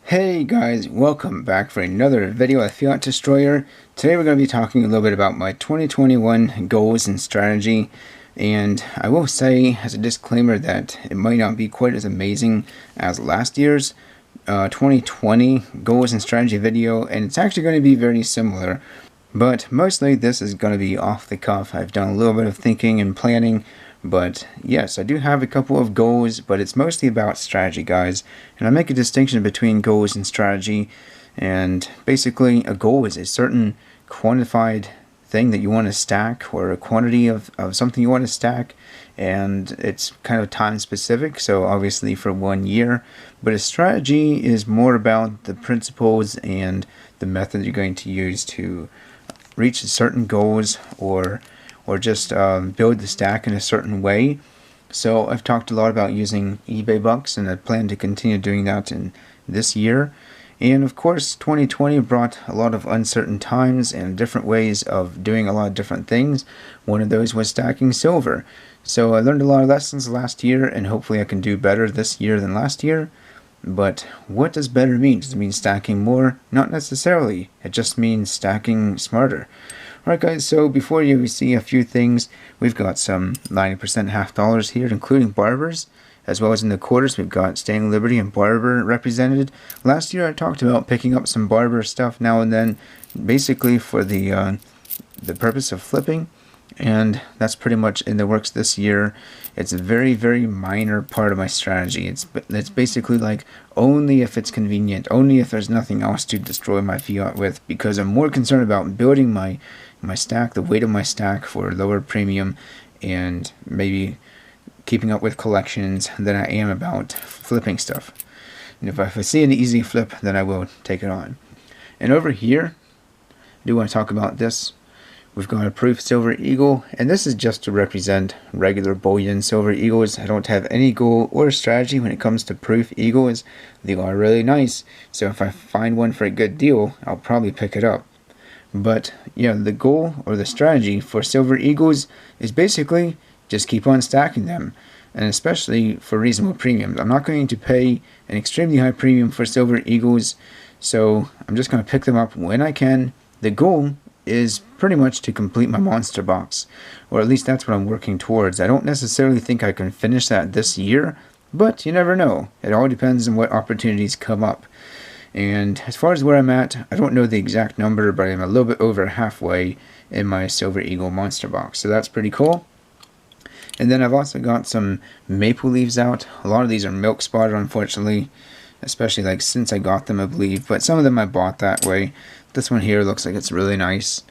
Hey guys, welcome back for another video of Fiat Destroyer. Today we're going to be talking a little bit about my 2021 goals and strategy. And I will say as a disclaimer that it might not be quite as amazing as last year's 2020 goals and strategy video. And it's actually going to be very similar. But mostly this is going to be off the cuff. I've done a little bit of thinking and planning. But yes, I do have a couple of goals, but it's mostly about strategy, guys. And I make a distinction between goals and strategy. And basically, a goal is a certain quantified thing that you want to stack, or a quantity of something you want to stack. And it's kind of time specific, so obviously for 1 year. But a strategy is more about the principles and the method you're going to use to reach certain goals, or just build the stack in a certain way. So I've talked a lot about using eBay bucks, and I plan to continue doing that in this year. And of course 2020 brought a lot of uncertain times and different ways of doing a lot of different things. One of those was stacking silver. So I learned a lot of lessons last year, and hopefully I can do better this year than last year. But what does better mean? Does it mean stacking more? Not necessarily. It just means stacking smarter. Alright guys, so before you see a few things, we've got some 90% half dollars here, including barbers, as well as in the quarters we've got Standing Liberty and Barber represented. Last year I talked about picking up some Barber stuff now and then, basically for the purpose of flipping, and that's pretty much in the works this year. It's a very, very minor part of my strategy. It's basically like only if it's convenient, only if there's nothing else to destroy my fiat with, because I'm more concerned about building my stack, the weight of my stack for lower premium, and maybe keeping up with collections than I am about flipping stuff. And if I see an easy flip, then I will take it on. And over here, I do want to talk about this. We've got a proof silver eagle, and this is just to represent regular bullion silver eagles. I don't have any goal or strategy when it comes to proof eagles. They are really nice, so if I find one for a good deal, I'll probably pick it up. But yeah, the goal or the strategy for silver eagles is basically just keep on stacking them, and especially for reasonable premiums. I'm not going to pay an extremely high premium for silver eagles, so I'm just going to pick them up when I can. The goal is pretty much to complete my monster box, or at least that's what I'm working towards. I don't necessarily think I can finish that this year, but you never know. It all depends on what opportunities come up. And as far as where I'm at, I don't know the exact number, but I'm a little bit over halfway in my Silver Eagle monster box, so that's pretty cool. And then I've also got some maple leaves out. A lot of these are milk spotted, unfortunately, especially like since I got them, I believe, but some of them I bought that way. This one here looks like it's really nice.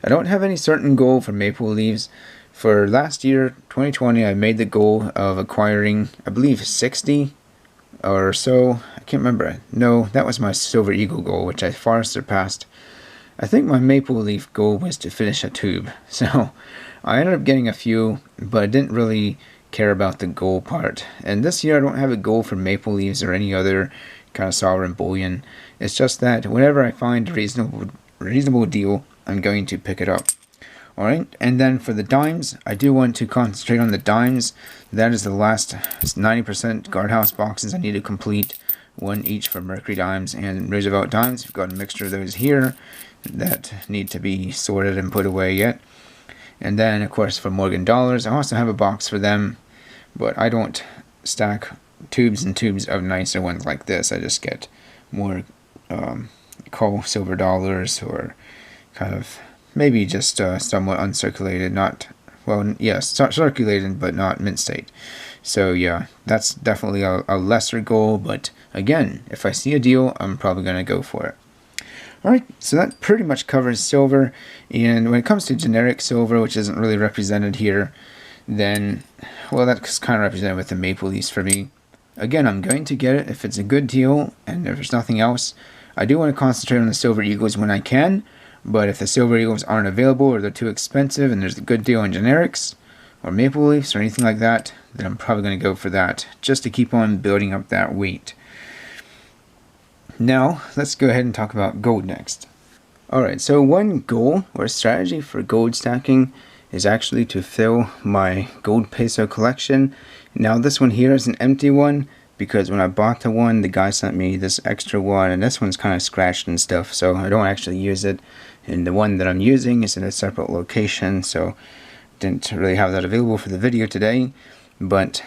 I don't have any certain goal for maple leaves. For last year, 2020, I made the goal of acquiring, I believe, 60 or so. I can't remember. No, that was my Silver Eagle goal, which I far surpassed. I think my maple leaf goal was to finish a tube. So I ended up getting a few, but I didn't really care about the goal part. And this year I don't have a goal for maple leaves or any other kind of sovereign bullion. It's just that whenever I find a reasonable deal, I'm going to pick it up. Alright, and then for the dimes, I do want to concentrate on the dimes. That is the last 90% guardhouse boxes I need to complete, one each for Mercury dimes and Roosevelt dimes. We've got a mixture of those here that need to be sorted and put away yet. And then of course for Morgan dollars, I also have a box for them, but I don't stack tubes and tubes of nicer ones like this. I just get more coal silver dollars, or kind of maybe just somewhat uncirculated, not, well, yes, circulated but not mint state. So yeah, that's definitely a lesser goal, but again, if I see a deal, I'm probably going to go for it. Alright, so that pretty much covers silver. And when it comes to generic silver, which isn't really represented here, then, well, that's kind of represented with the maple leaves for me. Again, I'm going to get it if it's a good deal, and if there's nothing else. I do want to concentrate on the Silver Eagles when I can, but if the Silver Eagles aren't available, or they're too expensive, and there's a good deal in generics, or maple leaves, or anything like that, then I'm probably going to go for that, just to keep on building up that weight. Now, let's go ahead and talk about gold next. Alright, so one goal, or strategy for gold stacking, is actually to fill my gold peso collection. Now this one here is an empty one, because when I bought the one, the guy sent me this extra one, and this one's kind of scratched and stuff, so I don't actually use it. And the one that I'm using is in a separate location, so didn't really have that available for the video today. But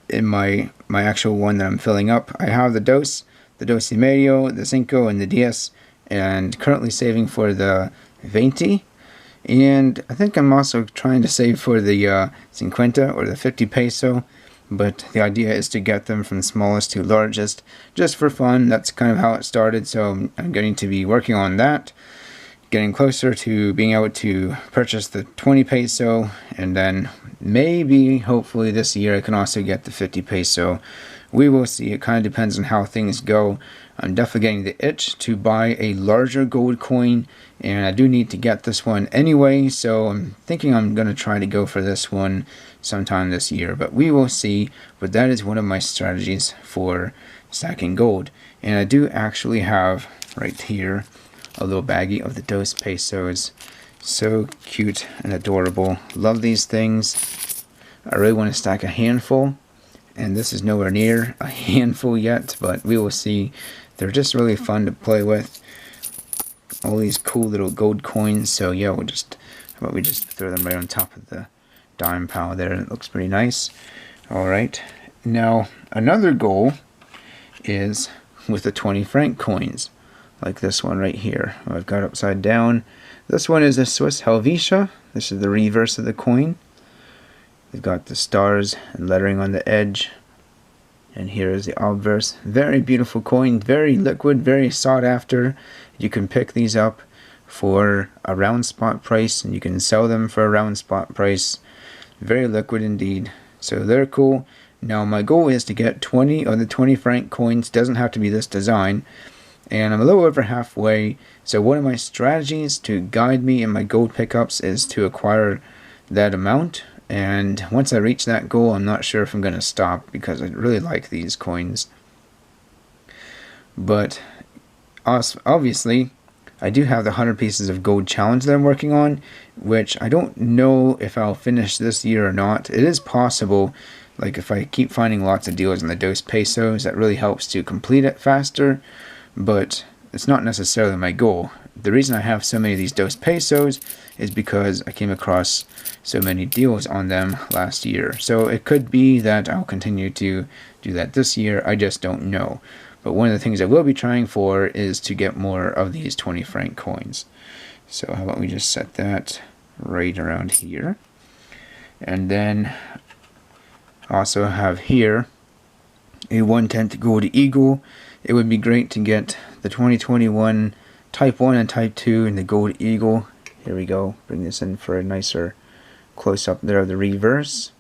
in my actual one that I'm filling up, I have the Dos y Medio, the Cinco, and the 10, and currently saving for the 20. And I think I'm also trying to save for the 50 or the 50 peso. But the idea is to get them from smallest to largest, just for fun. That's kind of how it started, so I'm going to be working on that. Getting closer to being able to purchase the 20 peso, and then maybe, hopefully this year, I can also get the 50 peso. We will see. It kind of depends on how things go. I'm definitely getting the itch to buy a larger gold coin, and I do need to get this one anyway, so I'm thinking I'm going to try to go for this one sometime this year, but we will see. But that is one of my strategies for stacking gold. And I do actually have right here a little baggie of the Dos pesos. So cute and adorable. Love these things. I really want to stack a handful, and this is nowhere near a handful yet, but we will see. They're just really fun to play with. All these cool little gold coins. So yeah, how about we just throw them right on top of the dime pile there. It looks pretty nice. Alright, now another goal is with the 20 franc coins, like this one right here. I've got upside down. This one is a Swiss Helvetia. This is the reverse of the coin. We've got the stars and lettering on the edge, and here is the obverse. Very beautiful coin, very liquid, very sought after. You can pick these up for a round spot price, and you can sell them for a round spot price. Very liquid indeed. So they're cool. Now my goal is to get 20 of the 20 franc coins. Doesn't have to be this design. And I'm a little over halfway. So one of my strategies to guide me in my gold pickups is to acquire that amount. And once I reach that goal, I'm not sure if I'm going to stop, because I really like these coins. But obviously, I do have the 100 pieces of gold challenge that I'm working on, which I don't know if I'll finish this year or not. It is possible, like if I keep finding lots of deals in the Dos pesos, that really helps to complete it faster, but it's not necessarily my goal. The reason I have so many of these Dos pesos is because I came across so many deals on them last year. So it could be that I'll continue to do that this year. I just don't know. But one of the things I will be trying for is to get more of these 20 franc coins. So how about we just set that right around here. And then also have here a 1/10 gold eagle. It would be great to get the 2021 Type 1 and Type 2 in the gold eagle. Here we go. Bring this in for a nicer close-up there of the reverse.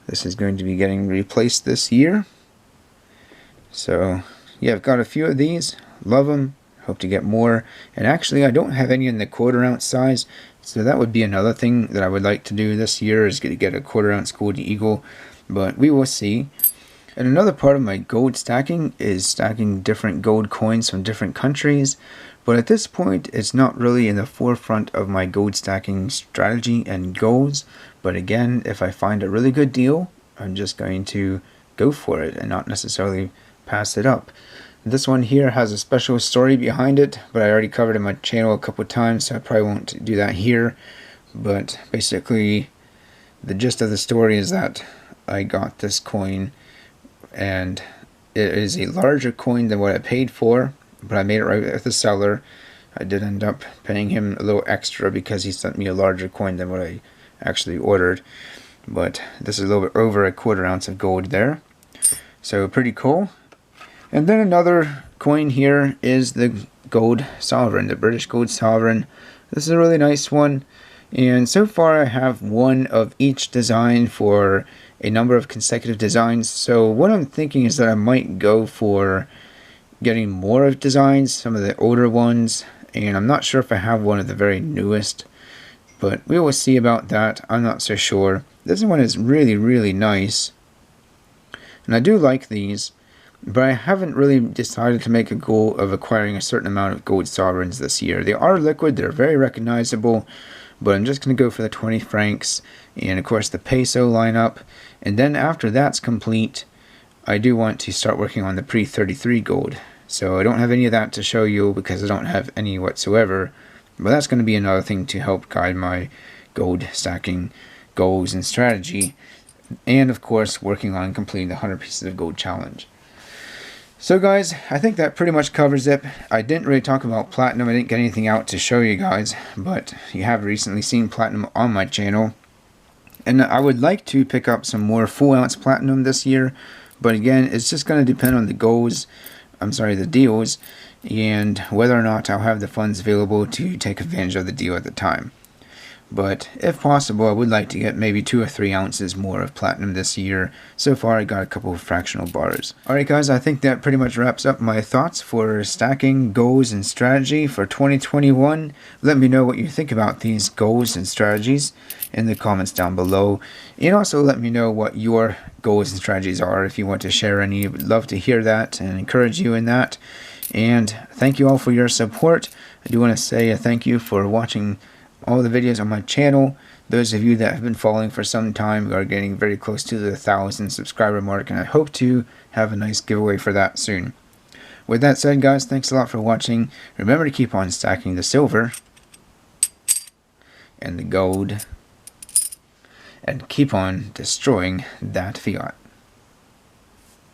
This is going to be getting replaced this year. So yeah, I've got a few of these. Love them. Hope to get more. And actually, I don't have any in the 1/4 ounce size. So that would be another thing that I would like to do this year, is get a 1/4 ounce gold eagle. But we will see. And another part of my gold stacking is stacking different gold coins from different countries. But at this point, it's not really in the forefront of my gold stacking strategy and goals. But again, if I find a really good deal, I'm just going to go for it and not necessarily pass it up. This one here has a special story behind it, but I already covered in my channel a couple times, so I probably won't do that here. But basically, the gist of the story is that I got this coin, and it is a larger coin than what I paid for, but I made it right with the seller. I did end up paying him a little extra because he sent me a larger coin than what I actually ordered. But this is a little bit over a 1/4 ounce of gold there. So pretty cool. And then another coin here is the gold sovereign, the British gold sovereign. This is a really nice one. And so far I have one of each design for a number of consecutive designs. So what I'm thinking is that I might go for getting more of designs, some of the older ones. And I'm not sure if I have one of the very newest, but we will see about that. I'm not so sure. This one is really, really nice. And I do like these, but I haven't really decided to make a goal of acquiring a certain amount of gold sovereigns this year. They are liquid, they're very recognizable, but I'm just going to go for the 20 francs and of course the peso lineup. And then after that's complete, I do want to start working on the pre-33 gold. So I don't have any of that to show you because I don't have any whatsoever, but that's going to be another thing to help guide my gold stacking goals and strategy, and of course working on completing the 100 pieces of gold challenge. So guys, I think that pretty much covers it. I didn't really talk about platinum. I didn't get anything out to show you guys, but you have recently seen platinum on my channel. And I would like to pick up some more full ounce platinum this year, but again, it's just going to depend on the the deals, and whether or not I'll have the funds available to take advantage of the deal at the time. But if possible, I would like to get maybe 2 or 3 ounces more of platinum this year. So far I got a couple of fractional bars. Alright guys, I think that pretty much wraps up my thoughts for stacking goals and strategy for 2021. Let me know what you think about these goals and strategies in the comments down below. And also let me know what your goals and strategies are if you want to share any. I would love to hear that and encourage you in that. And thank you all for your support. I do want to say a thank you for watching all the videos on my channel. Those of you that have been following for some time are getting very close to the 1,000 subscriber mark, and I hope to have a nice giveaway for that soon. With that said guys, thanks a lot for watching. Remember to keep on stacking the silver and the gold, and keep on destroying that fiat.